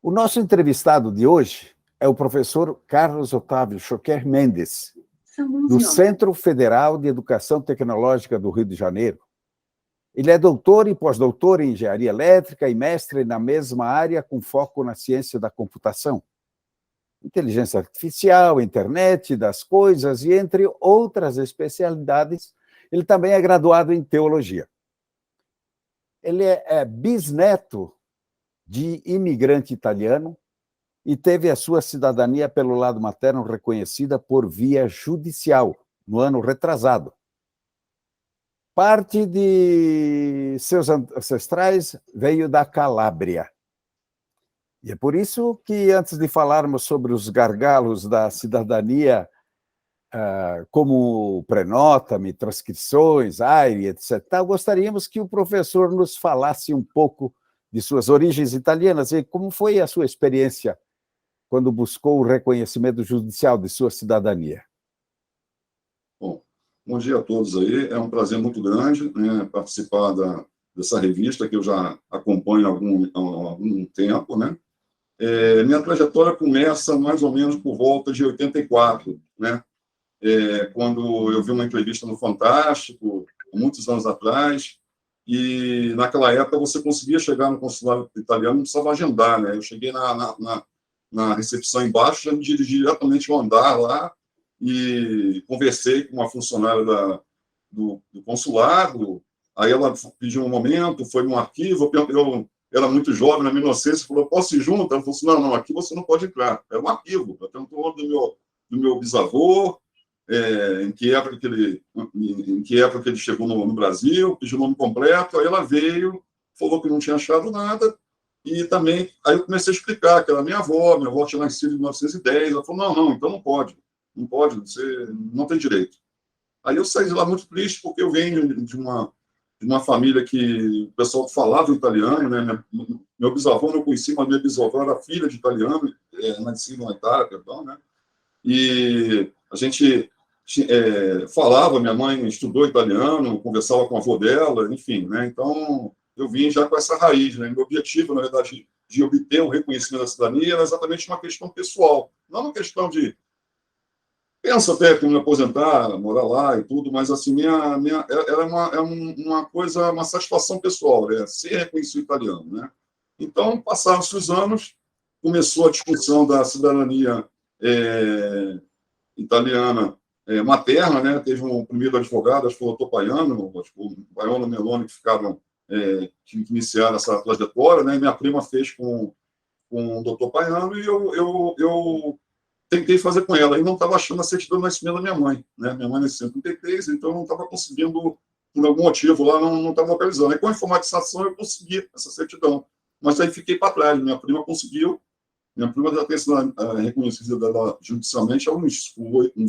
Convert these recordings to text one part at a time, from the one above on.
O nosso entrevistado de hoje é o professor Carlos Otávio Choquer Mendes, do Centro Federal de Educação Tecnológica do Rio de Janeiro. Ele é doutor e pós-doutor em engenharia elétrica e mestre na mesma área com foco na ciência da computação, inteligência artificial, internet das coisas e entre outras especialidades. Ele também é graduado em teologia. Ele é bisneto de imigrante italiano e teve a sua cidadania pelo lado materno reconhecida por via judicial no ano retrasado. Parte de seus ancestrais veio da Calábria. E é por isso que, antes de falarmos sobre os gargalos da cidadania, como prenota-me, transcrições, AIRE, etc., gostaríamos que o professor nos falasse um pouco de suas origens italianas e como foi a sua experiência quando buscou o reconhecimento judicial de sua cidadania. Bom dia a todos aí. É um prazer muito grande, né, participar dessa revista que eu já acompanho há algum tempo, né? Minha trajetória começa mais ou menos por volta de 84, né? Quando eu vi uma entrevista no Fantástico, muitos anos atrás, e naquela época você conseguia chegar no consulado italiano, não precisava agendar, né? Eu cheguei na recepção embaixo, já me dirigi diretamente ao andar lá e conversei com uma funcionária do consulado. Aí ela pediu um momento, foi no arquivo, eu era muito jovem, na minha inocência, falou, posso ir junto? Ela falou assim, não, aqui você não pode entrar. Era um arquivo, eu tenho um do meu bisavô, em que época que ele chegou no Brasil, pediu o nome completo, aí ela veio, falou que não tinha achado nada, e também, aí eu comecei a explicar que era minha avó tinha nascido em 1910, ela falou, não, então não pode, você não tem direito. Aí eu saí de lá muito triste, porque eu venho de uma família que o pessoal falava italiano, né? Meu bisavô não conhecia, mas minha bisavó era filha de italiano, nascida na Itália, perdão, né? E a gente falava, minha mãe estudou italiano, conversava com a avó dela, enfim, né? Então, eu vim já com essa raiz, né? Meu objetivo, na verdade, de obter o reconhecimento da cidadania era exatamente uma questão pessoal, não uma questão de penso até que me aposentar, morar lá e tudo, mas assim, era uma coisa, uma satisfação pessoal, ser reconhecido italiano, né? Então, passaram-se os anos, começou a discussão da cidadania italiana materna, né? Teve um primeiro advogado, acho que foi o Dr. Paiano, o Paiano Meloni, que iniciaram essa trajetória, né? Minha prima fez com o Dr. Paiano e eu tentei fazer com ela, e não estava achando a certidão de nascimento da minha mãe, né? Minha mãe nasceu em 33, então eu não estava conseguindo, por algum motivo lá, não estava localizando. Aí, com a informatização, eu consegui essa certidão, mas aí fiquei para trás. Minha prima conseguiu, minha prima já tem sido reconhecida dela judicialmente há uns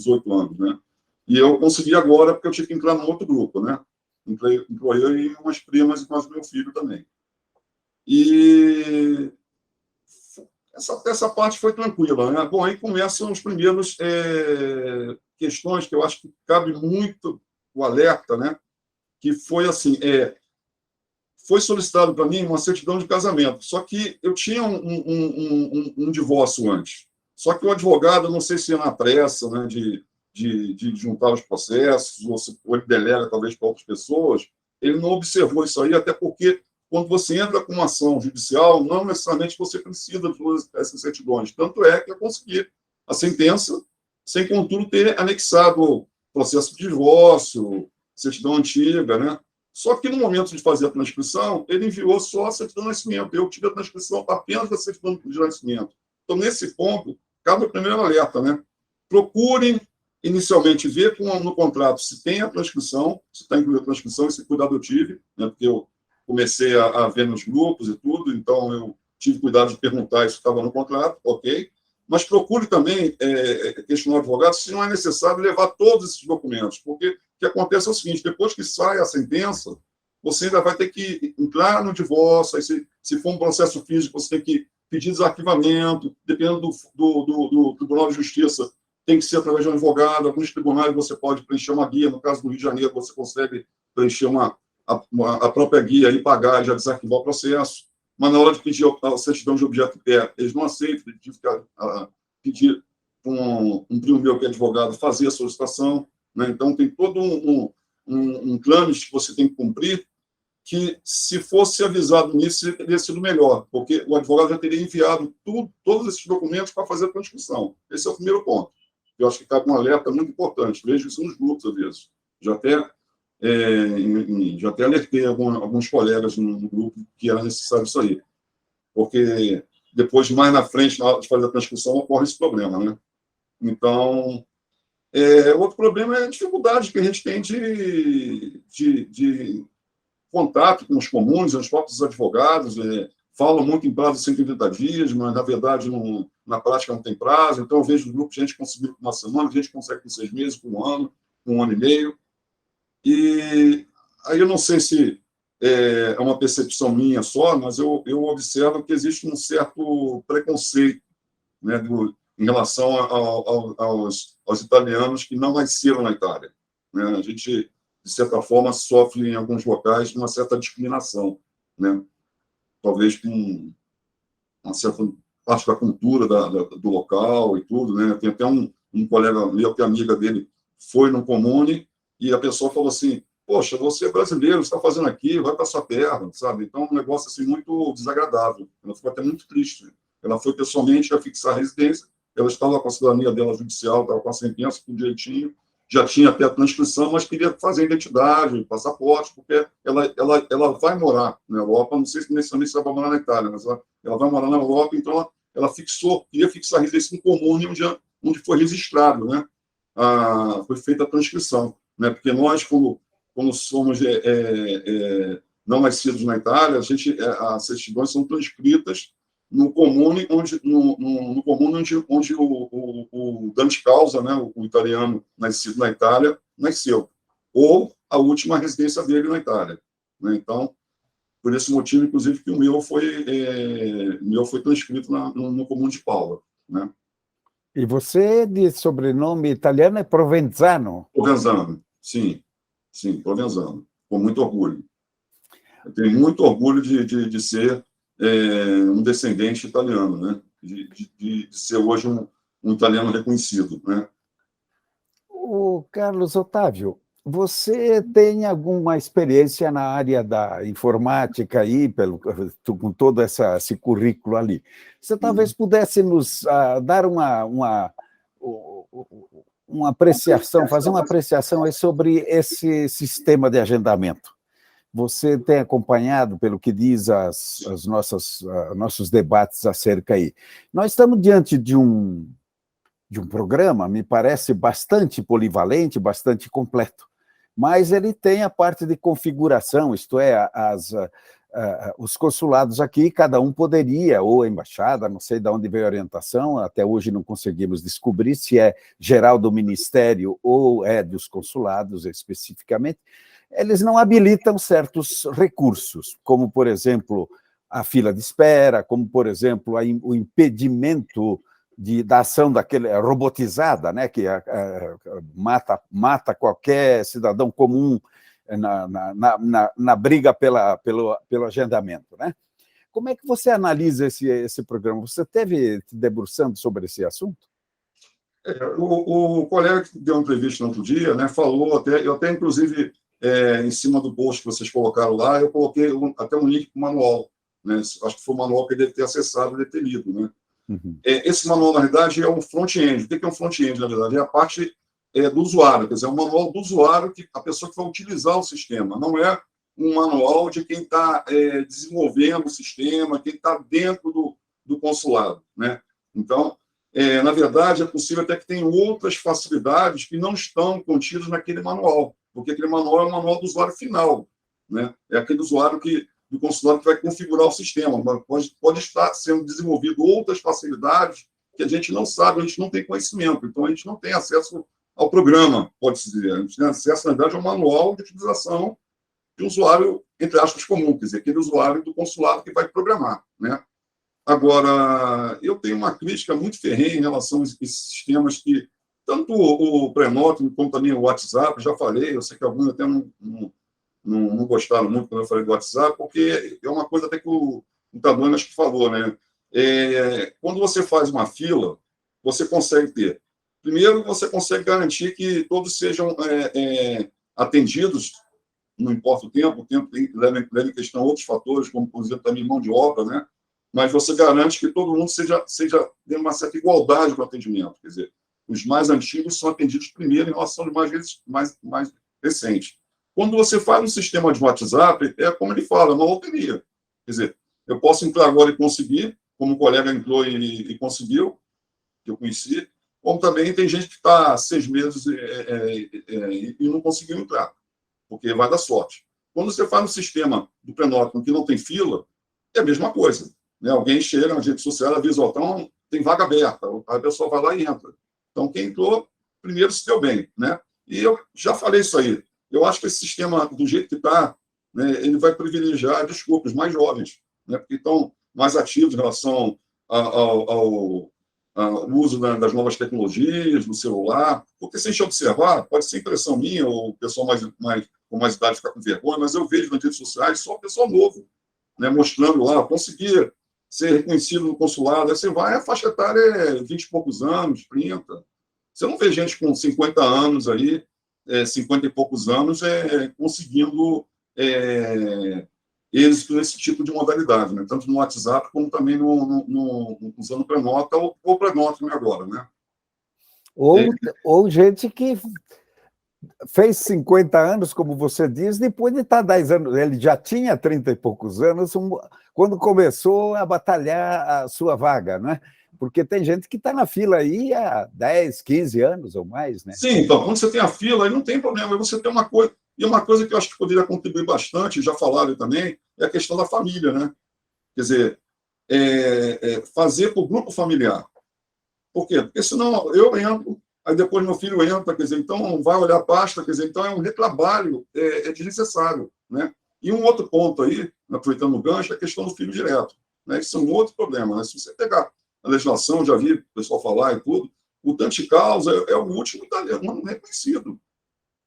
8 anos, né? E eu consegui agora, porque eu tive que entrar num outro grupo, né? Entrou eu e umas primas e mais meu filho também. E essa parte foi tranquila, né? Bom, aí começam os primeiros questões que eu acho que cabe muito o alerta, né? Que foi assim, foi solicitado para mim uma certidão de casamento, só que eu tinha um divórcio antes. Só que o advogado, não sei se ia na pressa, né, de juntar os processos, ou ele delega talvez para outras pessoas, ele não observou isso aí, até porque quando você entra com uma ação judicial, não necessariamente você precisa de todas essas certidões. Tanto é que eu consegui a sentença, sem, contudo, ter anexado processo de divórcio, certidão antiga, né? Só que, no momento de fazer a transcrição, ele enviou só a certidão de nascimento. Eu tive a transcrição apenas da certidão de nascimento. Então, nesse ponto, cabe o primeiro alerta, né? Procurem, inicialmente, ver no contrato se tem a transcrição, se está incluída a transcrição, esse cuidado eu tive, né? Porque eu comecei a ver nos grupos e tudo, então eu tive cuidado de perguntar se estava no contrato, ok. Mas procure também questionar o advogado se não é necessário levar todos esses documentos, porque o que acontece é o seguinte, depois que sai a sentença, você ainda vai ter que entrar no divórcio, aí se for um processo físico, você tem que pedir desarquivamento, dependendo do Tribunal de Justiça, tem que ser através de um advogado, alguns tribunais você pode preencher uma guia, no caso do Rio de Janeiro, você consegue preencher a própria guia e pagar, já desarquivar o processo. mas na hora de pedir a certidão de objeto eles não aceitam, eles tive que pedir um primo meu que é advogado fazer a solicitação, né? Então, tem todo um trâmite que você tem que cumprir, que, se fosse avisado nisso, teria sido melhor, porque o advogado já teria enviado todos esses documentos para fazer a transcrição. Esse é o primeiro ponto. Eu acho que cabe um alerta muito importante. Vejo isso nos grupos, às vezes. Já até alertei alguns colegas no grupo que era necessário isso aí. Porque depois, mais na frente, na hora de fazer a transcrição, ocorre esse problema, né? Então, outro problema é a dificuldade que a gente tem de contato com os comuns, os próprios advogados, falam muito em prazo de 180 dias, mas, na verdade, na prática não tem prazo. Então, eu vejo no grupo gente conseguindo com uma semana, gente consegue com 6 meses, com um ano e meio. E aí eu não sei se é uma percepção minha só, mas eu observo que existe um certo preconceito, né, em relação aos italianos que não nasceram na Itália, né? A gente, de certa forma, sofre em alguns locais uma certa discriminação, né? Talvez com uma certa parte da cultura do local e tudo, né? Tem até um colega meu que é amiga dele foi no Comune e a pessoa falou assim: poxa, você é brasileiro, você está fazendo aqui, vai para sua terra, sabe? Então, um negócio assim muito desagradável. Ela ficou até muito triste. Ela foi pessoalmente a fixar a residência, ela estava com a cidadania dela judicial, estava com a sentença, tudo direitinho, já tinha até a transcrição, mas queria fazer identidade, passaporte, porque ela vai morar na Europa, não sei se necessariamente se ela vai morar na Itália, mas ela vai morar na Europa, então ela queria fixar a residência em comum onde foi registrado, né? Foi feita a transcrição, né? Porque nós, quando somos não nascidos na Itália, as certidões são transcritas no comune onde o dante causa, né, o italiano nascido na Itália, nasceu, ou a última residência dele na Itália, né? Então, por esse motivo, inclusive, que o meu foi transcrito no comune de Paula, né? E você, de sobrenome italiano, é Provenzano? Provenzano, sim, Provenzano, com muito orgulho. Eu tenho muito orgulho de ser um descendente italiano, né? De ser hoje um italiano reconhecido, né? O Carlos Otávio, você tem alguma experiência na área da informática aí, com todo esse currículo ali? Você talvez pudesse nos dar uma apreciação, fazer uma apreciação aí sobre esse sistema de agendamento. Você tem acompanhado, pelo que diz nossos debates acerca aí. Nós estamos diante de um programa, me parece bastante polivalente, bastante completo, mas ele tem a parte de configuração, isto é, os consulados aqui, cada um poderia, ou a embaixada, não sei de onde veio a orientação, até hoje não conseguimos descobrir se é geral do Ministério ou é dos consulados especificamente, eles não habilitam certos recursos, como, por exemplo, a fila de espera, como, por exemplo, o impedimento da ação daquele robotizada, né, que mata qualquer cidadão comum na briga pelo agendamento, né? Como é que você analisa esse programa? Você teve te debruçando sobre esse assunto? O colega que deu uma entrevista no outro dia, né, falou eu até inclusive em cima do post que vocês colocaram lá, eu coloquei até um link para o manual, né? Acho que foi o manual que ele deve ter acessado, deve ter lido, né? Uhum. Esse manual, na verdade, é um front-end. O que é um front-end, na verdade? É a parte do usuário, quer dizer, é um manual do usuário, a pessoa que vai utilizar o sistema. Não é um manual de quem está desenvolvendo o sistema, quem está dentro do consulado, né? Então, na verdade, é possível até que tenha outras facilidades que não estão contidas naquele manual, porque aquele manual é um manual do usuário final, né? É aquele usuário do consulado que vai configurar o sistema, mas pode estar sendo desenvolvido outras facilidades que a gente não sabe, a gente não tem conhecimento, então a gente não tem acesso ao programa, pode-se dizer. A gente tem acesso, na verdade, ao manual de utilização de um usuário, entre aspas, comum, quer dizer, aquele usuário do consulado que vai programar, né? Agora, eu tenho uma crítica muito ferrenha em relação a esses sistemas que, tanto o Prenote como também o WhatsApp, já falei, eu sei que alguns até não gostaram muito quando eu falei do WhatsApp, porque é uma coisa até que o o Tadoni acho que falou, né? Quando você faz uma fila, você consegue ter. Primeiro, você consegue garantir que todos sejam atendidos, não importa o tempo leva em questão outros fatores, como, por exemplo, também mão de obra, né? Mas você garante que todo mundo seja de uma certa igualdade no atendimento. Quer dizer, os mais antigos são atendidos primeiro em relação aos mais recentes. Quando você faz um sistema de WhatsApp, é como ele fala, uma loteria. Quer dizer, eu posso entrar agora e conseguir, como o colega entrou e conseguiu, que eu conheci, como também tem gente que está 6 meses e não conseguiu entrar, porque vai dar sorte. Quando você faz um sistema do Prenótico que não tem fila, é a mesma coisa. Né? Alguém chega na rede social, avisa, então tem vaga aberta, a pessoa vai lá e entra. Então, quem entrou, primeiro se deu bem. Né? E eu já falei isso aí. Eu acho que esse sistema, do jeito que está, né, ele vai privilegiar, desculpa, os mais jovens, né, porque estão mais ativos em relação ao uso das novas tecnologias, do celular. Porque, se a gente observar, pode ser impressão minha, ou o pessoal com mais idade ficar com vergonha, mas eu vejo nas redes sociais só o pessoal novo, né, mostrando lá, conseguir ser reconhecido no consulado. Aí você vai, a faixa etária é 20 e poucos anos, 30. Você não vê gente com 50 anos aí, 50 e poucos anos, conseguindo êxito nesse tipo de modalidade, né? Tanto no WhatsApp como também usando o Prenota ou o Prenota agora. Né? Ou gente que fez 50 anos, como você diz, depois de estar 10 anos, ele já tinha 30 e poucos anos, quando começou a batalhar a sua vaga, né? Porque tem gente que está na fila aí há 10, 15 anos ou mais, né? Sim, então, quando você tem a fila, aí não tem problema, aí você tem uma coisa. E uma coisa que eu acho que poderia contribuir bastante, já falaram também, é a questão da família, né? Quer dizer, fazer para o grupo familiar. Por quê? Porque senão eu entro, aí depois meu filho entra, quer dizer, então vai olhar a pasta, quer dizer, então é um retrabalho, desnecessário, né? E um outro ponto aí, aproveitando o gancho, é a questão do filho direto, né? Isso é um outro problema, né? Se você pegar a legislação, já vi o pessoal falar e tudo, o dante causa é o último italiano reconhecido.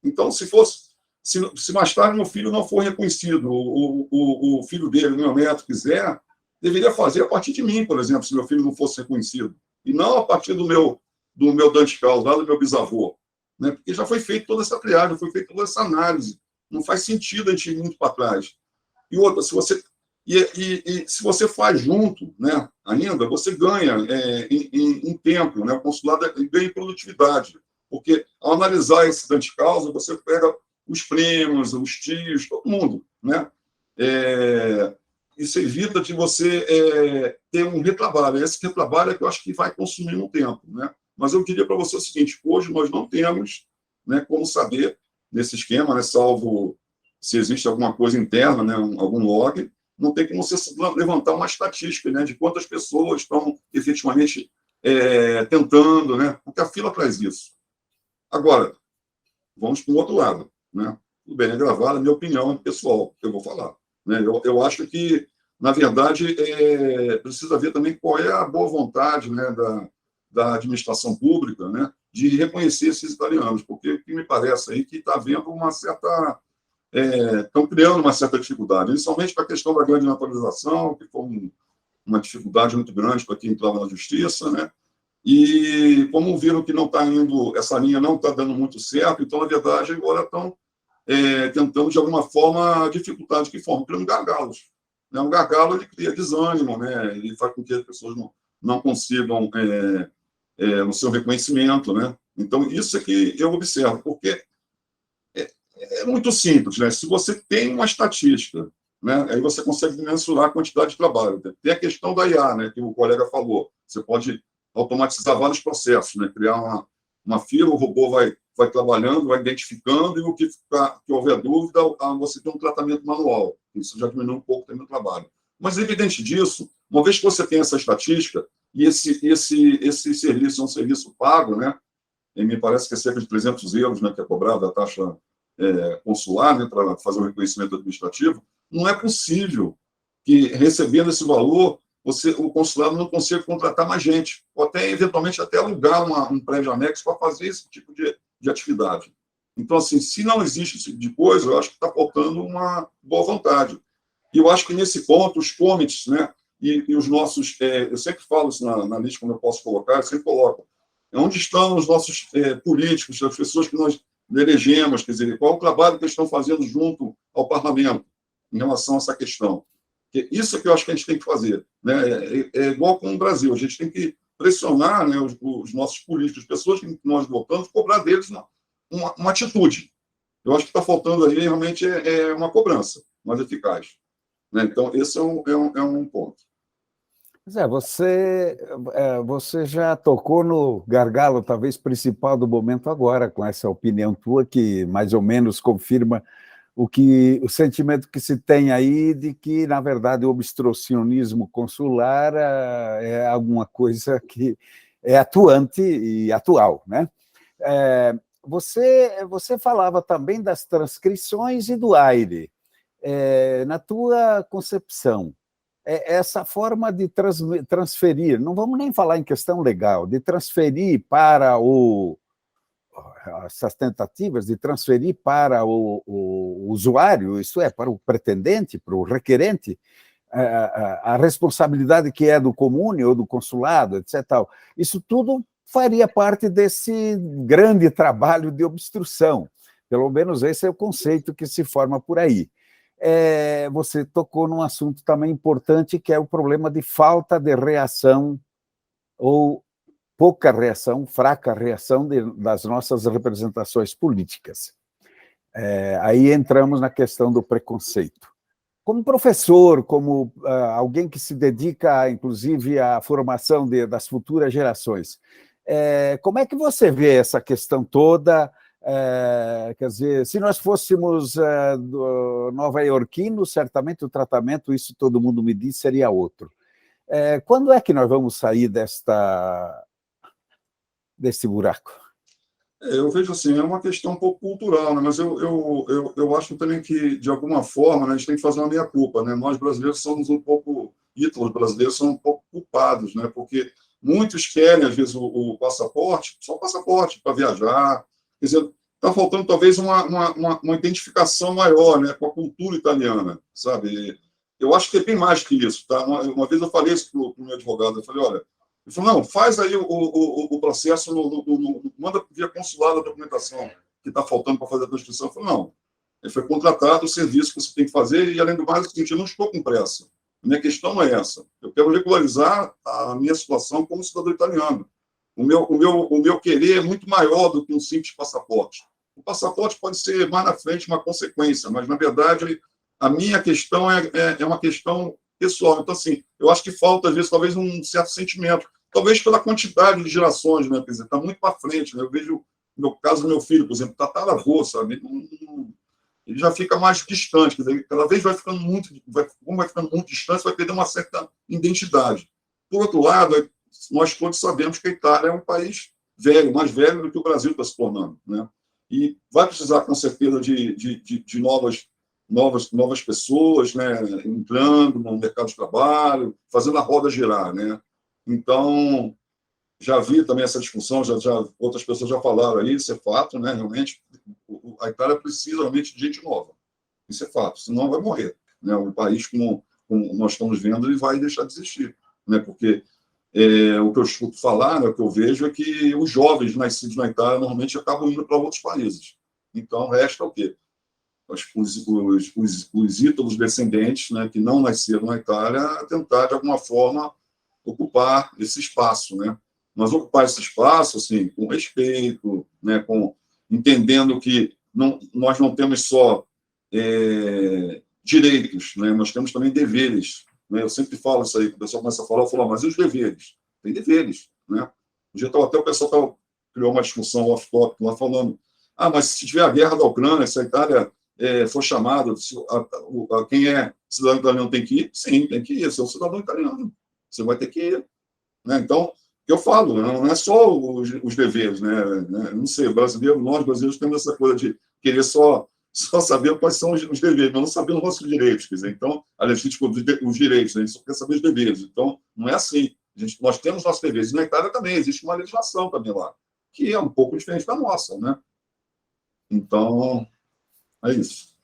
Então, se mais tarde meu filho não for reconhecido, o filho dele, o meu neto, quiser, deveria fazer a partir de mim, por exemplo, se meu filho não fosse reconhecido. E não a partir do meu dante causa, lá do meu bisavô. Né? Porque já foi feita toda essa triagem, foi feita toda essa análise. Não faz sentido a gente ir muito para trás. E outra, se você faz junto, né, ainda, você ganha em tempo, né, o consulado ganha em produtividade, porque ao analisar esse dante causa, você pega os primos, os tios, todo mundo, né? Isso evita de você ter um retrabalho. Esse retrabalho é que eu acho que vai consumir um tempo, né? Mas eu diria para você o seguinte: hoje nós não temos, né, como saber nesse esquema, né, salvo se existe alguma coisa interna, né, algum log, não tem como você levantar uma estatística, né, de quantas pessoas estão efetivamente tentando, né, porque a fila traz isso. Agora, vamos para o outro lado. Né? Tudo bem, é gravado, a minha opinião é pessoal, que eu vou falar. Né? Eu acho que, na verdade, precisa ver também qual é a boa vontade, né, da administração pública, né, de reconhecer esses italianos, porque o que me parece aí que está havendo uma certa... estão criando uma certa dificuldade, inicialmente para a questão da grande naturalização, que foi uma dificuldade muito grande para quem entrava na justiça, né? E como viram que não está indo, essa linha não está dando muito certo, então, na verdade, agora estão tentando, de alguma forma, dificultar. De que forma? Criando gargalos. Né? Um gargalo, ele cria desânimo, né? Ele faz com que as pessoas não consigam o seu reconhecimento, né? Então, isso é que eu observo, porque é muito simples, né? Se você tem uma estatística, né, aí você consegue mensurar a quantidade de trabalho. Tem a questão da IA, né, que o colega falou. Você pode automatizar vários processos, né, criar uma fila, o robô vai trabalhando, vai identificando, e o que houver dúvida, você tem um tratamento manual. Isso já diminui um pouco também o trabalho. Mas, evidente disso, uma vez que você tem essa estatística, e esse serviço é um serviço pago, né, e me parece que é cerca de 300 euros, né, que é cobrada a taxa consular, né, para fazer o reconhecimento administrativo, não é possível que, recebendo esse valor, o consulado não consiga contratar mais gente, ou até, eventualmente, até alugar um prédio anexo para fazer esse tipo de atividade. Então, assim, se não existe esse tipo de coisa, eu acho que está faltando uma boa vontade. E eu acho que, nesse ponto, os comitês, né, e os nossos... eu sempre falo isso na lista, quando eu posso colocar, eu sempre coloco. Onde estão os nossos políticos, as pessoas que nós elegemos, quer dizer, qual é o trabalho que eles estão fazendo junto ao parlamento em relação a essa questão? Porque isso é que eu acho que a gente tem que fazer, né? É igual com o Brasil, a gente tem que pressionar, né, os nossos políticos, as pessoas que nós votamos, cobrar deles uma atitude. Eu acho que está faltando aí realmente uma cobrança mais eficaz, né? Então, esse é um ponto. Zé, você já tocou no gargalo, talvez, principal do momento agora, com essa opinião tua, que mais ou menos confirma o sentimento que se tem aí de que, na verdade, o obstrucionismo consular é alguma coisa que é atuante e atual, né? Você falava também das transcrições e do aire. Na tua concepção, essa forma de transferir, não vamos nem falar em questão legal, de transferir para essas tentativas de transferir para o usuário, isto é, para o pretendente, para o requerente, a responsabilidade que é do comune ou do consulado, etc. Isso tudo faria parte desse grande trabalho de obstrução. Pelo menos esse é o conceito que se forma por aí. Você tocou num assunto também importante, que é o problema de falta de reação ou pouca reação, fraca reação das nossas representações políticas. Aí entramos na questão do preconceito. Como professor, como alguém que se dedica, inclusive, à formação das futuras gerações, como é que você vê essa questão toda? Quer dizer, se nós fôssemos nova-iorquinos, certamente o tratamento, isso todo mundo me diz, seria outro. Quando é que nós vamos sair desse buraco? Eu vejo assim, é uma questão um pouco cultural, né? Mas eu acho também que, de alguma forma, né, a gente tem que fazer uma meia-culpa, né? Nós, brasileiros, somos um pouco... Ítalos brasileiros são um pouco culpados, né? Porque muitos querem, às vezes, o passaporte, só o passaporte para viajar. Quer dizer, está faltando, talvez, uma identificação maior, né, com a cultura italiana, sabe? Eu acho que é bem mais que isso, tá? Uma vez eu falei isso para o meu advogado, eu falei, olha... Ele falou, não, faz aí o processo, manda via consulado a documentação que está faltando para fazer a transcrição. Eu falei, não, ele foi contratado o serviço que você tem que fazer e, além do mais, é o seguinte, eu não estou com pressa. A minha questão não é essa. Eu quero regularizar a minha situação como cidadão italiano. O meu querer é muito maior do que um simples passaporte. O passaporte pode ser, mais na frente, uma consequência, mas, na verdade, a minha questão é uma questão pessoal. Então, assim, eu acho que falta, às vezes, talvez um certo sentimento. Talvez pela quantidade de gerações, né? Quer dizer, está muito para frente, né? Eu vejo, no caso do meu filho, por exemplo, tataravô, sabe? Ele já fica mais distante, quer dizer, cada vez vai ficando muito distante, vai perder uma certa identidade. Por outro lado, nós todos sabemos que a Itália é um país velho, mais velho do que o Brasil está se tornando, né? E vai precisar, com certeza, de novas pessoas, né, entrando no mercado de trabalho, fazendo a roda girar, né? Então, já vi também essa discussão, outras pessoas já falaram aí, isso é fato, né? Realmente, a Itália precisa realmente de gente nova. Isso é fato, senão vai morrer, né? O país, como nós estamos vendo, ele vai deixar de existir, né? Porque o que eu escuto falar, né, o que eu vejo é que os jovens nascidos na Itália normalmente acabam indo para outros países. Então, resta o quê? Os ítalos descendentes, né, que não nasceram na Itália, tentar, de alguma forma, ocupar esse espaço, né? Mas ocupar esse espaço, assim, com respeito, né, entendendo que nós não temos só direitos, né? Nós temos também deveres, né? Eu sempre falo isso aí, que o pessoal começa a falar, mas e os deveres? Tem deveres, né? Um dia até o pessoal criou uma discussão off-topic lá falando, mas se tiver a guerra da Ucrânia, se a Itália for chamado, quem é cidadão italiano tem que ir? Sim, tem que ir, você é um cidadão italiano, você vai ter que ir, né? Então, eu falo, não é só os deveres, né? Não sei, nós brasileiros temos essa coisa de querer só saber quais são os deveres, mas não saber os nossos direitos, quer dizer, então, aliás, os direitos, né? A gente só quer saber os deveres, então, não é assim, nós temos nossos deveres, e na Itália também existe uma legislação também lá, que é um pouco diferente da nossa, né? Então, é isso.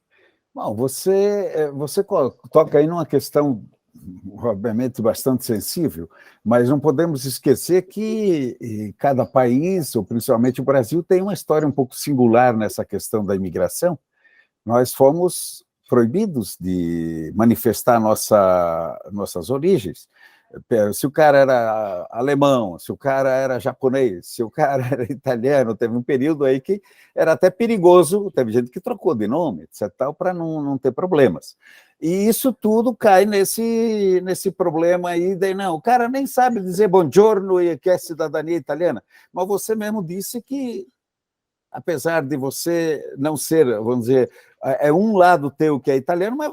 Bom, você toca aí numa questão obviamente, bastante sensível, mas não podemos esquecer que cada país, ou principalmente o Brasil, tem uma história um pouco singular nessa questão da imigração. Nós fomos proibidos de manifestar nossas origens. Se o cara era alemão, se o cara era japonês, se o cara era italiano, teve um período aí que era até perigoso, teve gente que trocou de nome, etc., para não ter problemas. E isso tudo cai nesse problema aí, não, o cara nem sabe dizer buongiorno e quer cidadania italiana, mas você mesmo disse que, apesar de você não ser, vamos dizer, é um lado teu que é italiano, mas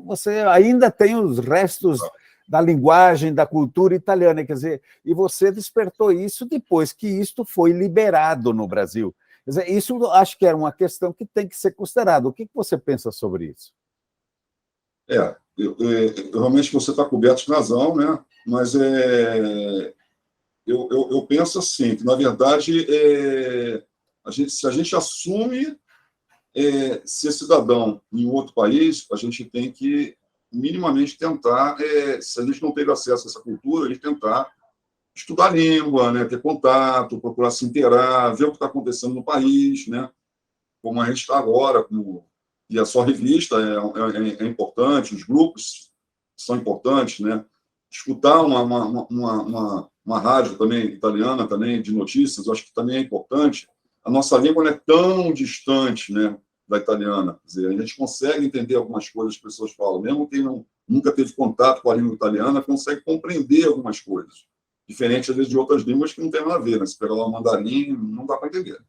você ainda tem os restos da linguagem, da cultura italiana, quer dizer, e você despertou isso depois que isto foi liberado no Brasil. Quer dizer, isso acho que é uma questão que tem que ser considerada. O que você pensa sobre isso? Realmente você está coberto de razão, né? Mas eu penso assim, que, na verdade, se a gente assume ser cidadão em outro país, a gente tem que minimamente tentar, se a gente não teve acesso a essa cultura, a gente tentar estudar a língua, né, ter contato, procurar se inteirar, ver o que está acontecendo no país, né, como a gente está agora, e a sua revista é importante, os grupos são importantes, né, escutar uma rádio também italiana também de notícias, eu acho que também é importante. A nossa língua não é tão distante, né, da italiana. Quer dizer, a gente consegue entender algumas coisas que as pessoas falam, mesmo quem nunca teve contato com a língua italiana, consegue compreender algumas coisas, diferente, às vezes, de outras línguas que não tem nada a ver, né? Se pegar lá o mandarim, não dá para entender.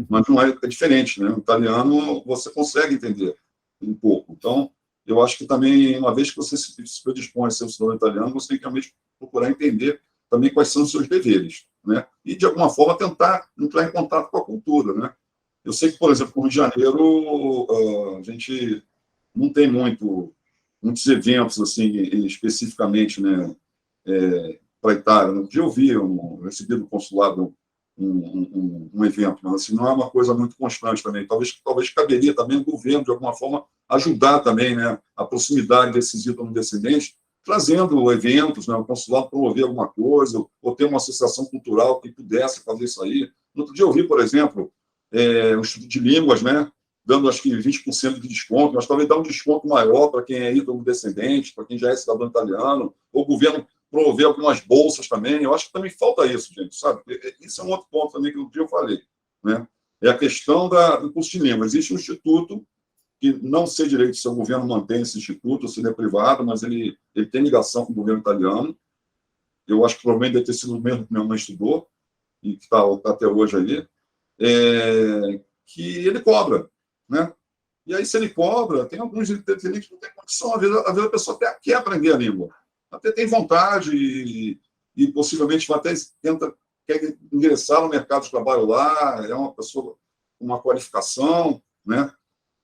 Mas não é diferente, né? O italiano, você consegue entender um pouco. Então, eu acho que também, uma vez que você se predispõe a ser um cidadão italiano, você tem que realmente procurar entender também quais são os seus deveres, né? E, de alguma forma, tentar entrar em contato com a cultura, né? Eu sei que, por exemplo, no Rio de Janeiro, a gente não tem muitos eventos, assim, especificamente, né, para a Itália. No dia eu recebi do consulado um evento, mas assim, não é uma coisa muito constante também. Talvez caberia também o governo, de alguma forma, ajudar também, né, a proximidade desses ídolos-descendentes, trazendo eventos, né, o consulado promover alguma coisa, ou ter uma associação cultural que pudesse fazer isso aí. No outro dia eu vi, por exemplo, o Instituto de Línguas, né, dando, acho que, 20% de desconto, mas talvez dar um desconto maior para quem é ídolo-descendente, para quem já é cidadão italiano, ou o governo promover algumas bolsas também. Eu acho que também falta isso, gente, sabe? Isso é um outro ponto também que no dia eu falei, né? É a questão do curso de língua. Existe um instituto que, não sei direito se o governo mantém esse instituto, ou se ele é privado, mas ele tem ligação com o governo italiano. Eu acho que provavelmente deve ter sido o mesmo que minha mãe estudou, e que está até hoje aí, que ele cobra, né? E aí, se ele cobra, tem alguns intérpretes que não tem condição, às vezes a pessoa até quer aprender a língua, até tem vontade e possivelmente até quer ingressar no mercado de trabalho lá, é uma pessoa com uma qualificação, né?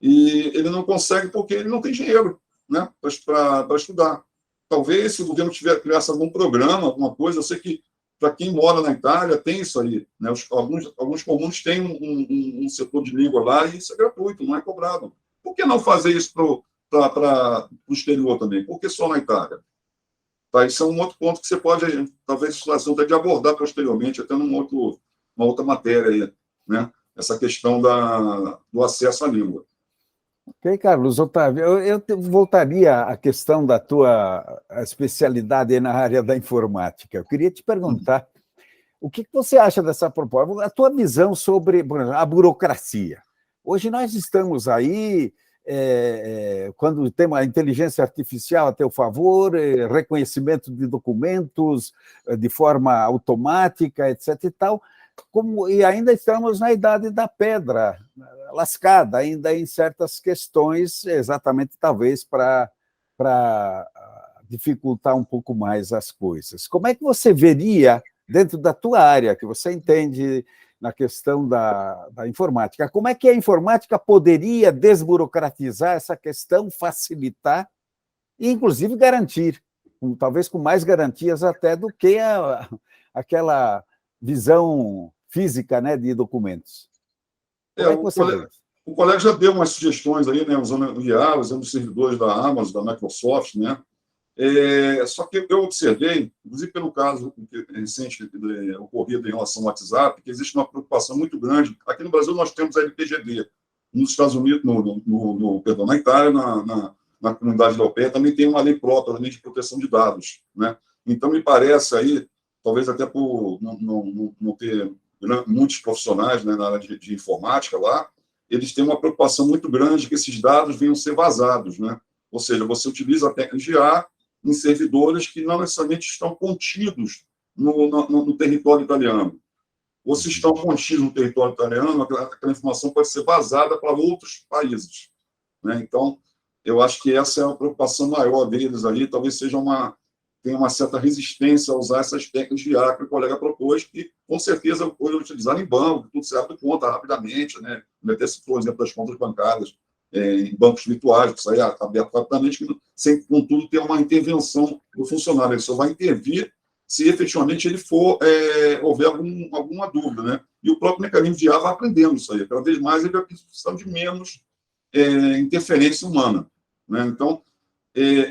E ele não consegue porque ele não tem dinheiro, né, para estudar. Talvez, se o governo criasse algum programa, alguma coisa, eu sei que, para quem mora na Itália, tem isso aí, né? Alguns comuns têm um setor de língua lá e isso é gratuito, não é cobrado. Por que não fazer isso para o exterior também? Por que só na Itália? Tá, isso é um outro ponto que você pode, talvez, situação até de abordar posteriormente, até uma outra matéria aí, né? Essa questão do acesso à língua. Ok, Carlos Otávio, eu voltaria à questão da tua especialidade na área da informática. Eu queria te perguntar, o que você acha dessa proposta? A tua visão sobre, por exemplo, a burocracia. Hoje nós estamos aí, quando tem a inteligência artificial a teu favor, reconhecimento de documentos de forma automática, etc. e tal, e ainda estamos na idade da pedra lascada, ainda em certas questões, exatamente talvez para dificultar um pouco mais as coisas. Como é que você veria, dentro da tua área, que você entende na questão da informática, como é que a informática poderia desburocratizar essa questão, facilitar e, inclusive, garantir, talvez com mais garantias até do que aquela visão física, né, de documentos? Como é que você vê isso? O colega já deu umas sugestões aí, né, usando o IA, usando os servidores da Amazon, da Microsoft, né? Só que eu observei, inclusive pelo caso recente ocorrido em relação ao WhatsApp, que existe uma preocupação muito grande. Aqui no Brasil nós temos a LGPD, nos Estados Unidos, perdão, na Itália, na comunidade europeia, também tem uma lei própria, também de proteção de dados, né? Então, me parece aí, talvez até por não ter muitos profissionais, né, na área de informática lá, eles têm uma preocupação muito grande que esses dados venham ser vazados, né? Ou seja, você utiliza a técnica de IA em servidores que não necessariamente estão contidos no território italiano. Ou se estão contidos no território italiano, aquela informação pode ser vazada para outros países, né? Então, eu acho que essa é a preocupação maior deles ali, talvez tenha uma certa resistência a usar essas técnicas de IA que o colega propôs, que com certeza pode utilizar em banco, tudo se abre conta rapidamente, né? Até citou o exemplo das contas bancárias em bancos virtuais, que isso aí é aberto rapidamente, sem, contudo, ter uma intervenção do funcionário. Ele só vai intervir se efetivamente ele houver alguma dúvida, né? E o próprio mecanismo de IA vai aprendendo isso aí. Cada vez mais ele vai precisar de menos interferência humana, né? Então,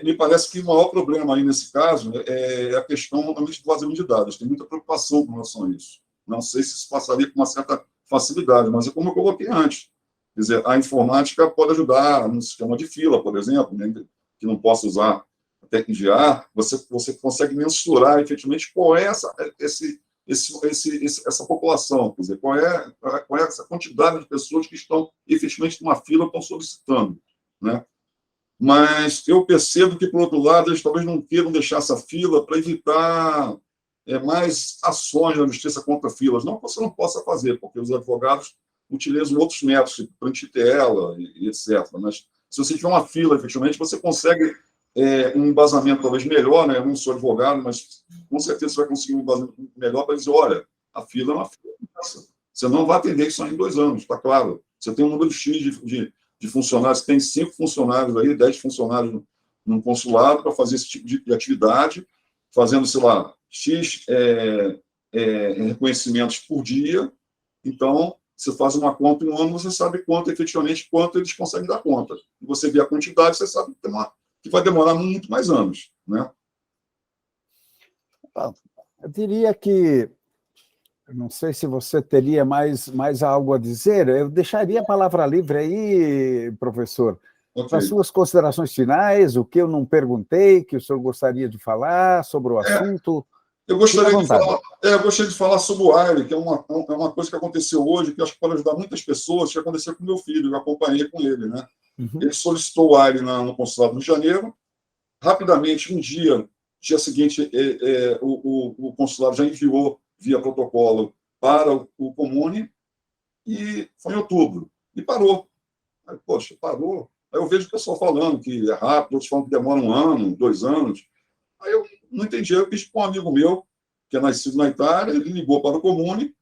me parece que o maior problema aí nesse caso é a questão realmente do vazamento de dados. Tem muita preocupação com relação a isso. Não sei se isso passaria com uma certa facilidade, mas é como eu coloquei antes. Quer dizer, a informática pode ajudar no sistema de fila, por exemplo, né, que não possa usar a técnica de IA, você consegue mensurar efetivamente qual é essa população, quer dizer, qual é essa quantidade de pessoas que estão efetivamente numa fila, estão solicitando, né? Mas eu percebo que, por outro lado, eles talvez não queiram deixar essa fila para evitar mais ações na justiça contra filas. Não que você não possa fazer, porque os advogados utilizam outros métodos, tipo print de tela e etc. Mas, se você tiver uma fila, efetivamente, você consegue um embasamento talvez melhor, né? Eu não sou advogado, mas com certeza você vai conseguir um embasamento melhor para dizer, olha, a fila é uma fila. Você não vai atender isso em 2 anos, está claro. Você tem um número X de funcionários, tem 5 funcionários aí, 10 funcionários no consulado para fazer esse tipo de atividade, fazendo, sei lá, X reconhecimentos por dia. Então, você faz uma conta em um ano, você sabe efetivamente quanto eles conseguem dar conta. E você vê a quantidade, você sabe que vai demorar muito mais anos, né? Eu diria que, não sei se você teria mais algo a dizer, eu deixaria a palavra livre aí, professor, Okay. para suas considerações finais, o que eu não perguntei, que o senhor gostaria de falar sobre o assunto. Eu gostaria de falar sobre o AIRE, que é uma coisa que aconteceu hoje, que acho que pode ajudar muitas pessoas, que aconteceu com meu filho, eu acompanhei com ele, né? Uhum. Ele solicitou o AIRE no Consulado do Rio de Janeiro, rapidamente, um dia seguinte, o consulado já enviou via protocolo para o Comune, e foi em outubro, e parou. Aí, poxa, parou. Aí eu vejo o pessoal falando que é rápido, outros falam que demora 1 ano, 2 anos. Aí eu não entendi, eu pedi para um amigo meu, que é nascido na Itália, ele ligou para o Comune,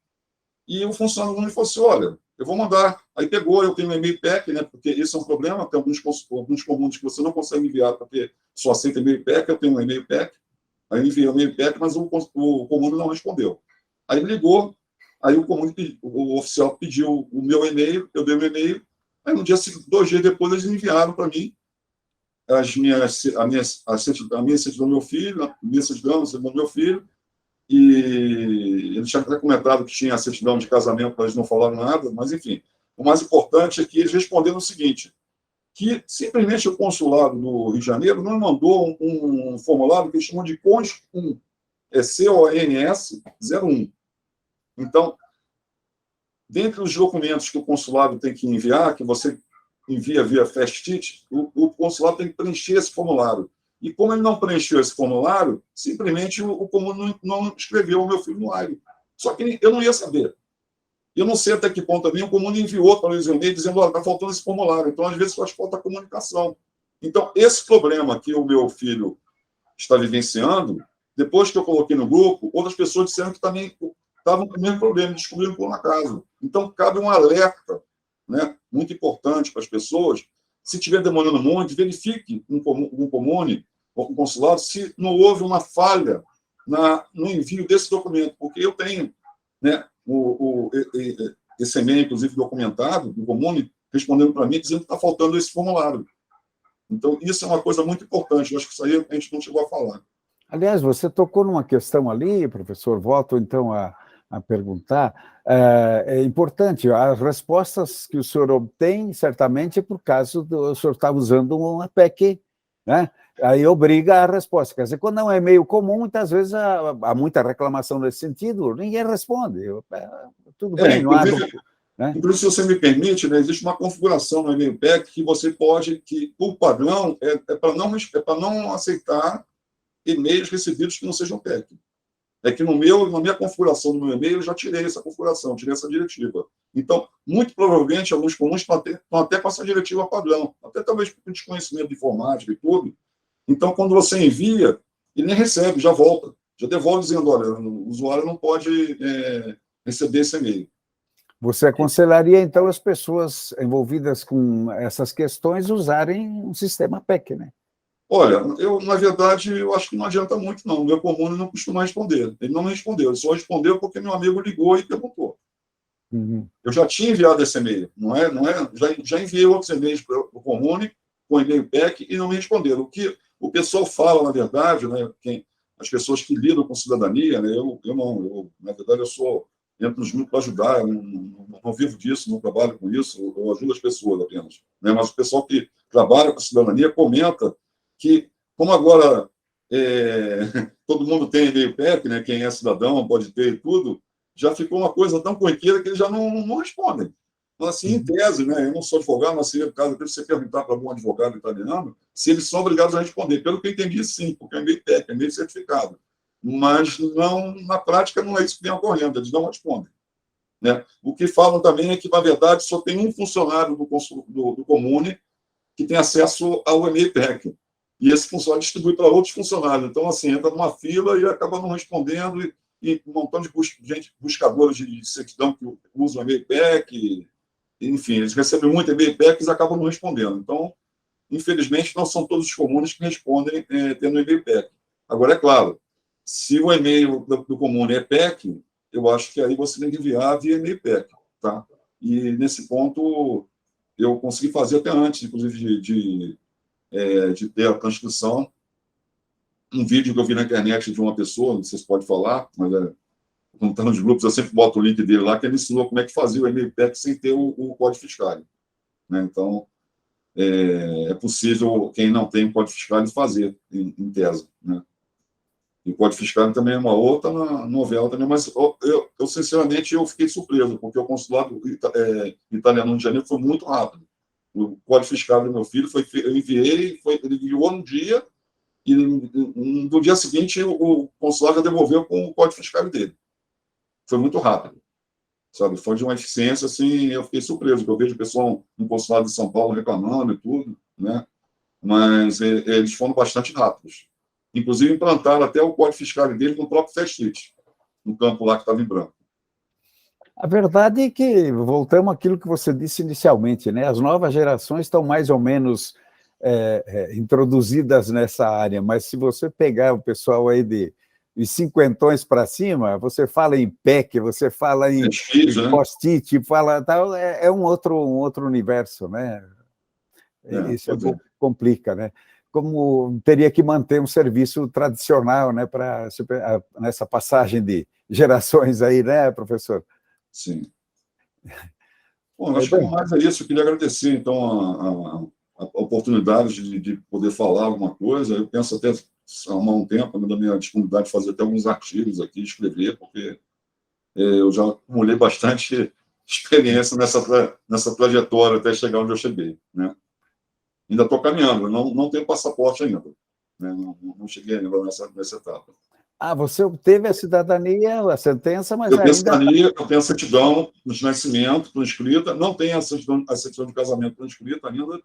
e o funcionário do Comune falou assim, olha, eu vou mandar. Aí pegou, eu tenho um e-mail PEC, né, porque esse é um problema, tem alguns comunes que você não consegue enviar, porque só aceita e-mail PEC, eu tenho um e-mail PEC, aí eu enviei o e-mail PEC, mas o Comune não respondeu. Aí ele ligou, aí o oficial pediu o meu e-mail, eu dei o meu e-mail, aí no dia 2 dias depois eles enviaram para mim a minha certidão do meu filho, a minha certidão do meu filho, e ele tinha até comentado que tinha a certidão de casamento, mas eles não falaram nada, mas enfim. O mais importante é que eles responderam o seguinte, que simplesmente o consulado do Rio de Janeiro não mandou um formulário que eles chamam de CONS 1, CONS 01. Então, dentre os documentos que o consulado tem que enviar, que você envia via FastTit, o consulado tem que preencher esse formulário. E como ele não preencheu esse formulário, simplesmente o Comune não escreveu o meu filho no AIRE. Só que eu não ia saber. Eu não sei até que ponto também o Comune enviou para o e-mail dizendo, olha, está faltando esse formulário. Então, às vezes, faz falta comunicação. Então, esse problema que o meu filho está vivenciando, depois que eu coloquei no grupo, outras pessoas disseram que também estavam com o mesmo problema, descobriram por um acaso. Então, cabe um alerta, né, muito importante para as pessoas. Se estiver demorando muito, verifique um Comune ou um consulado se não houve uma falha no envio desse documento, porque eu tenho, né, esse e-mail, inclusive, documentado do Comune, respondendo para mim, dizendo que está faltando esse formulário. Então, isso é uma coisa muito importante. Eu acho que isso aí a gente não chegou a falar. Aliás, você tocou numa questão ali, professor, volto então a perguntar. É importante, as respostas que o senhor obtém, certamente, é por causa do senhor estar usando uma PEC, né? Aí obriga a resposta. Quer dizer, quando é um e-mail comum, muitas vezes há muita reclamação nesse sentido, ninguém responde. Tudo bem, não há... Né? Inclusive, se você me permite, né, existe uma configuração no e-mail PEC que você pode, que por padrão, é para não aceitar e-mails recebidos que não sejam PEC. É que na minha configuração do meu e-mail, eu já tirei essa configuração, tirei essa diretiva. Então, muito provavelmente, alguns comuns estão até com essa diretiva padrão, até talvez por desconhecimento de informática e tudo. Então, quando você envia, ele nem recebe, já volta, já devolve dizendo, olha, o usuário não pode receber esse e-mail. Você aconselharia, então, as pessoas envolvidas com essas questões usarem um sistema PEC, né? Olha, na verdade, eu acho que não adianta muito, não. O meu comune não costuma responder. Ele não me respondeu, ele só respondeu porque meu amigo ligou e perguntou. Uhum. Eu já tinha enviado esse e-mail, já enviei outros e-mails para o comune, com e-mail PEC, e não me responderam. O que o pessoal fala, na verdade, né, as pessoas que lidam com cidadania, né, na verdade, eu entro nos grupos para ajudar, eu não vivo disso, não trabalho com isso, eu ajudo as pessoas apenas. Né, mas o pessoal que trabalha com cidadania comenta que, como agora todo mundo tem e-mail PEC, né, quem é cidadão pode ter e tudo, já ficou uma coisa tão corriqueira que eles já não respondem. Então, assim, em tese, né, eu não sou advogado, mas seria o caso de você perguntar para algum advogado italiano se eles são obrigados a responder. Pelo que eu entendi, sim, porque é e-mail PEC, é e-mail certificado. Mas não, na prática não é isso que vem ocorrendo, eles não respondem. Né? O que falam também é que, na verdade, só tem um funcionário do comune que tem acesso ao e-mail PEC. E esse funcionário distribui para outros funcionários. Então, assim, entra numa fila e acaba não respondendo, e um montão de buscadores de certidão que usam e-mail PEC, enfim, eles recebem muito e-mail PEC e eles acabam não respondendo. Então, infelizmente, não são todos os comunes que respondem tendo e-mail PEC. Agora, é claro, se o e-mail do comune é PEC, eu acho que aí você tem que enviar via e-mail PEC. Tá? E, nesse ponto, eu consegui fazer até antes, inclusive, de ter a transcrição, um vídeo que eu vi na internet de uma pessoa, não sei se pode falar, mas quando está nos grupos, eu sempre boto o link dele lá, que ele ensinou como é que fazia o e-mail PEC sem ter o código fiscal. Né? Então, é possível, quem não tem o código fiscal, fazer, em tese. Né? E o código fiscal também é uma outra novela, também, mas eu sinceramente, eu fiquei surpreso, porque o consulado italiano de Janeiro foi muito rápido. O código fiscal do meu filho, eu enviei, ele enviou no dia, e no dia seguinte o consulado já devolveu com o código fiscal dele. Foi muito rápido. Sabe? Foi de uma eficiência, assim, eu fiquei surpreso, porque eu vejo o pessoal no consulado de São Paulo reclamando e tudo, né? Mas eles foram bastante rápidos. Inclusive, implantaram até o código fiscal dele no próprio Festrit, no campo lá que estava em branco. A verdade é que, voltamos àquilo que você disse inicialmente, né? As novas gerações estão mais ou menos introduzidas nessa área, mas se você pegar o pessoal aí de cinquentões para cima, você fala em PEC, você fala em post-it, fala tal, é um outro universo, né? Isso complica, né? Como teria que manter um serviço tradicional, né, nessa passagem de gerações aí, né, professor? Sim. Bom, acho que mais é isso. Eu queria agradecer, então, a oportunidade de poder falar alguma coisa. Eu penso até arrumar um tempo da minha disponibilidade de fazer até alguns artigos aqui, escrever, porque eu já acumulei bastante experiência nessa trajetória até chegar onde eu cheguei, né? Ainda estou caminhando, não tenho passaporte ainda, né? Não cheguei ainda nessa etapa. Ah, você obteve a cidadania, a sentença, mas eu tenho cidadania, eu tenho a certidão de nascimento transcrita, não tenho a certidão de casamento transcrita ainda,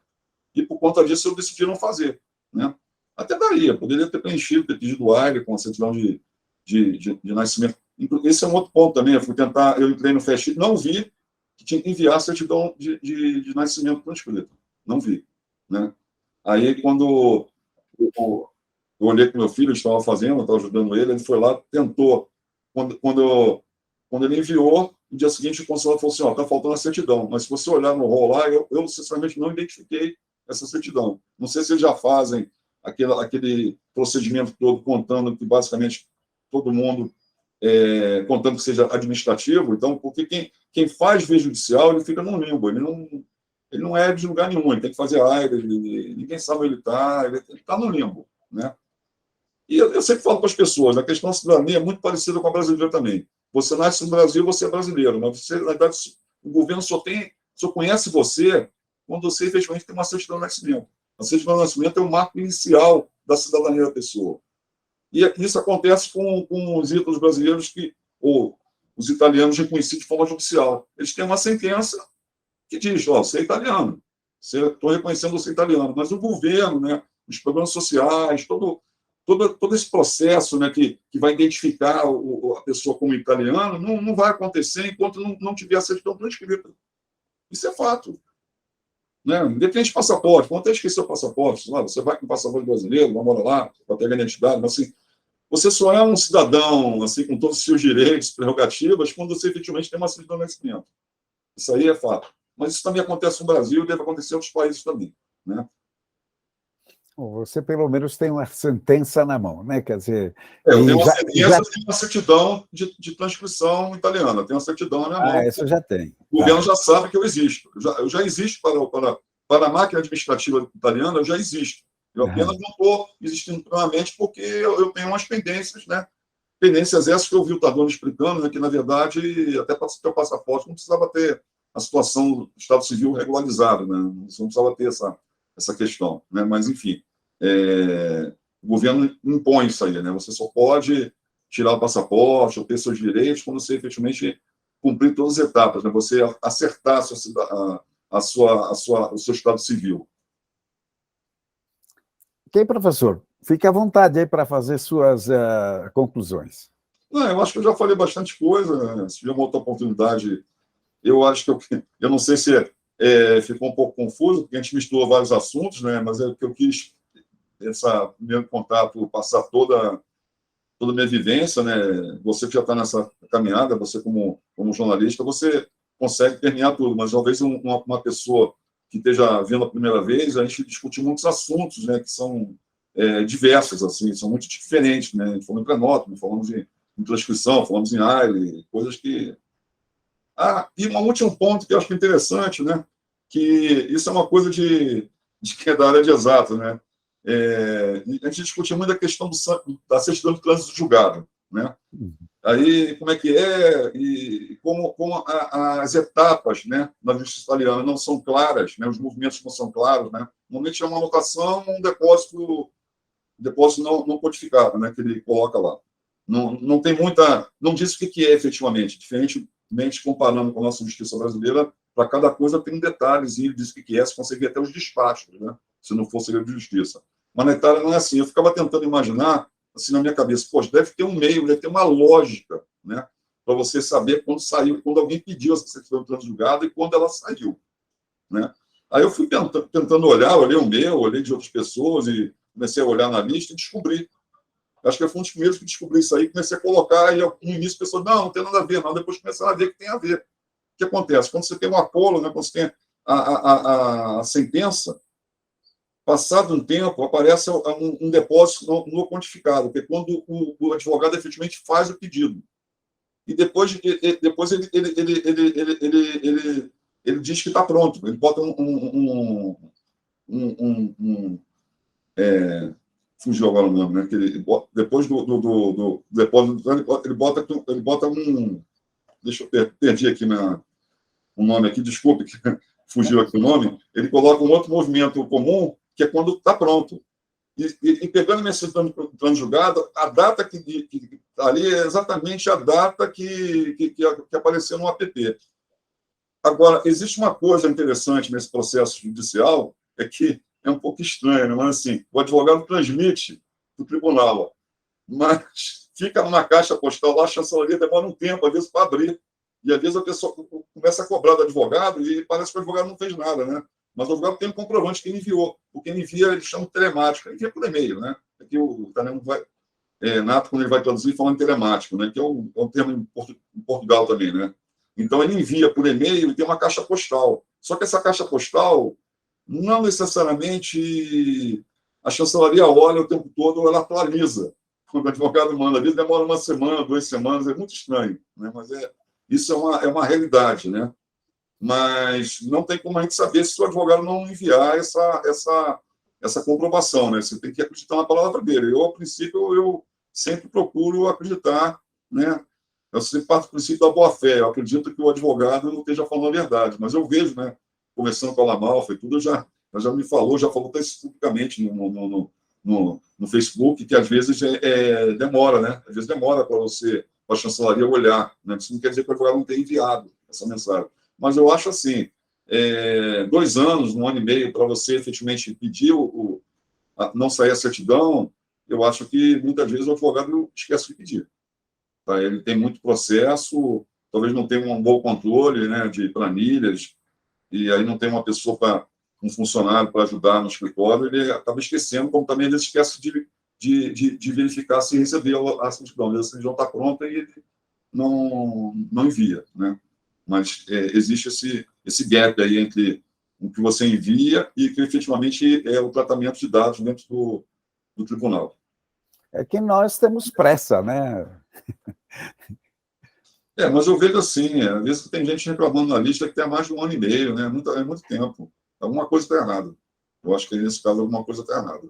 e por conta disso eu decidi não fazer, né? Até daria, poderia ter preenchido, ter pedido o AIRE com a certidão de nascimento. Esse é um outro ponto também, eu entrei no Festrit, não vi que tinha que enviar a certidão de nascimento transcrita, não vi, né? Aí, quando eu olhei que meu filho estava fazendo, eu estava ajudando ele foi lá, tentou. Quando ele enviou, no dia seguinte o consulado falou assim, está faltando a certidão, mas se você olhar no rol lá, eu sinceramente não identifiquei essa certidão. Não sei se eles já fazem aquele procedimento todo contando que basicamente todo mundo, contando que seja administrativo, então, porque quem faz via judicial, ele fica no limbo, ele não é de lugar nenhum, ele tem que fazer AIRE, ninguém sabe onde ele está no limbo, né? E eu sempre falo para as pessoas, a questão da cidadania é muito parecida com a brasileira também. Você nasce no Brasil, você é brasileiro, mas você, na verdade, o governo só conhece você quando você efetivamente tem uma certidão de nascimento. A certidão de nascimento é o marco inicial da cidadania da pessoa. E isso acontece com os ídolos brasileiros ou os italianos reconhecidos de forma judicial. Eles têm uma sentença que diz, você é italiano, estou reconhecendo você italiano, mas o governo, né, os programas sociais, todo esse processo, né, que vai identificar a pessoa como italiano, não vai acontecer enquanto não tiver a certidão transcrita. Isso é fato. Né? Independente de passaporte, quando até esquecer o passaporte, você vai com o passaporte brasileiro, vai morar lá, vai pegar a identidade, mas assim, você só é um cidadão assim, com todos os seus direitos, prerrogativas, quando você efetivamente tem uma certidão de nascimento. Isso aí é fato. Mas isso também acontece no Brasil e deve acontecer em outros países também. Né? Você, pelo menos, tem uma sentença na mão, né? Quer dizer... Eu tenho uma sentença, tenho uma certidão de transcrição italiana, tenho uma certidão na minha mão. Isso já tem. O governo já sabe que eu existo. Eu já existo para a máquina administrativa italiana, eu já existo. Eu apenas não estou existindo plenamente porque eu tenho umas pendências, né? Pendências essas que eu vi o Tardoni explicando, né, que, na verdade, até para ter o passaporte, não precisava ter a situação do Estado Civil regularizado, né? Não precisava ter essa questão. Né? Mas, enfim, o governo impõe isso aí. Né? Você só pode tirar o passaporte ou ter seus direitos quando você efetivamente cumprir todas as etapas, né? Você acertar o seu Estado Civil. Ok, professor. Fique à vontade aí para fazer suas conclusões. Não, eu acho que eu já falei bastante coisa. Né? Se tiver uma outra oportunidade, eu acho que eu não sei se ficou um pouco confuso, porque a gente misturou vários assuntos, né? Mas é que eu quis, esse primeiro contato, passar toda a minha vivência, né? Você que já está nessa caminhada, você como jornalista, você consegue permear tudo, mas talvez uma pessoa que esteja vendo a primeira vez, a gente discute muitos assuntos, né? Que são diversos, assim, são muito diferentes, né? Falamos em prenótimo, falamos em transcrição, falamos em AIRE, coisas que... e um último ponto que eu acho interessante, né? Que isso é uma coisa de quem é da área de exato, né? A gente discute muito a questão da certidão de trânsito julgado, né? Aí, como é que e como as etapas, né, na justiça italiana não são claras, né, os movimentos não são claros, né? Normalmente é uma anotação, um depósito não codificado, né, que ele coloca lá. Não tem não diz o que é efetivamente, diferentemente comparando com a nossa justiça brasileira, para cada coisa tem um detalhezinho, diz o que é, se conseguir até os despachos, né, se não for segredo de justiça. Mas na Itália não é assim. Eu ficava tentando imaginar, assim, na minha cabeça, poxa, deve ter um meio, deve ter uma lógica, né, para você saber quando saiu, quando alguém pediu essa certidão de trânsito julgado e quando ela saiu, né? Aí eu fui tentando olhar, olhei o meu, olhei de outras pessoas e comecei a olhar na lista e descobri. Acho que eu fui um dos primeiros que descobri isso aí, comecei a colocar, e no início a pessoa, não tem nada a ver, não. Depois começaram a ver que tem a ver. O que acontece? Quando você tem um acolo, né, quando você tem a sentença, passado um tempo, aparece um depósito não quantificado, que é quando o advogado efetivamente faz o pedido. E depois ele diz que está pronto. Ele bota fugiu agora o nome, né? Que depois do depósito, ele bota um... Deixa eu perdi aqui um nome aqui, desculpe, que fugiu aqui o nome. Ele coloca um outro movimento comum, que é quando está pronto. E pegando minha certidão de plano julgado, a data que está ali é exatamente a data que apareceu no app. Agora, existe uma coisa interessante nesse processo judicial, é que é um pouco estranho, né? Mas assim, o advogado transmite para o tribunal, mas fica numa caixa postal lá, a chancelaria demora um tempo, às vezes, para abrir. E às vezes a pessoa começa a cobrar do advogado e parece que o advogado não fez nada, né? Mas o advogado tem um comprovante que ele enviou. O que ele envia, ele chama de telemática. Ele envia por e-mail, né? Aqui o italiano vai... Nato, quando ele vai traduzir, falando telemático, né? Que é um termo em Portugal também, né? Então, ele envia por e-mail e tem uma caixa postal. Só que essa caixa postal, não necessariamente a chancelaria olha o tempo todo ou ela atualiza. Quando o advogado manda, às vezes demora uma semana, 2 semanas, é muito estranho, né? Mas isso é uma realidade, né? Mas não tem como a gente saber se o advogado não enviar essa comprovação, né? Você tem que acreditar na palavra dele. Eu, a princípio, eu sempre procuro acreditar, né? Eu sempre parto do princípio da boa-fé. Eu acredito que o advogado não esteja falando a verdade, mas eu vejo, né? Conversando com a Lamalfa e tudo, ela já me falou, já falou até isso publicamente no Facebook, que às vezes demora, né? Às vezes demora para a chancelaria olhar, né? Isso não quer dizer que o advogado não tenha enviado essa mensagem. Mas eu acho assim, 2 anos, 1 ano e meio, para você efetivamente pedir não sair a certidão, eu acho que muitas vezes o advogado esquece de pedir. Tá? Ele tem muito processo, talvez não tenha um bom controle, né, de planilhas, e aí não tem uma pessoa um funcionário para ajudar no escritório, ele acaba esquecendo, como também ele esquece de verificar se recebeu a certidão. A certidão está pronta e ele não envia, né? Mas existe esse gap aí entre o que você envia e que efetivamente é o tratamento de dados dentro do tribunal. É que nós temos pressa, né? Mas eu vejo assim, às vezes tem gente reclamando na lista que tem mais de 1 ano e meio, né? É muito tempo. Alguma coisa está errada. Eu acho que nesse caso alguma coisa está errada.